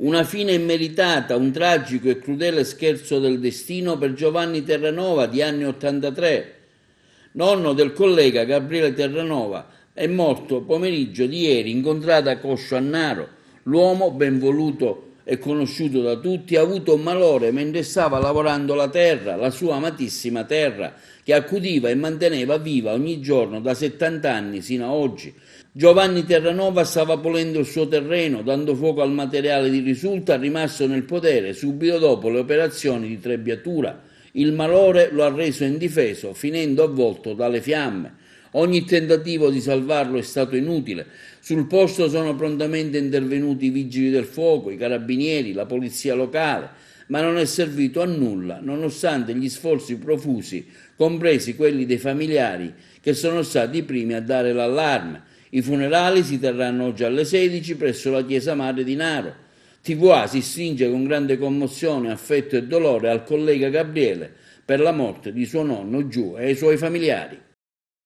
Una fine immeritata, un tragico e crudele scherzo del destino per Giovanni Terranova di anni 83, nonno del collega Gabriele Terranova, è morto pomeriggio di ieri, incontrato a Coscio a Naro. L'uomo, ben voluto e conosciuto da tutti, ha avuto un malore mentre stava lavorando la terra, la sua amatissima terra, che accudiva e manteneva viva ogni giorno da 70 anni sino a oggi. Giovanni Terranova stava pulendo il suo terreno, dando fuoco al materiale di risulta rimasto nel potere subito dopo le operazioni di trebbiatura. Il malore lo ha reso indifeso, finendo avvolto dalle fiamme. Ogni tentativo di salvarlo è stato inutile. Sul posto sono prontamente intervenuti i vigili del fuoco, i carabinieri, la polizia locale, ma non è servito a nulla, nonostante gli sforzi profusi, compresi quelli dei familiari, che sono stati i primi a dare l'allarme. I funerali si terranno oggi alle 16 presso la chiesa madre di Naro. TVA si stringe con grande commozione, affetto e dolore al collega Gabriele per la morte di suo nonno Giù e ai suoi familiari.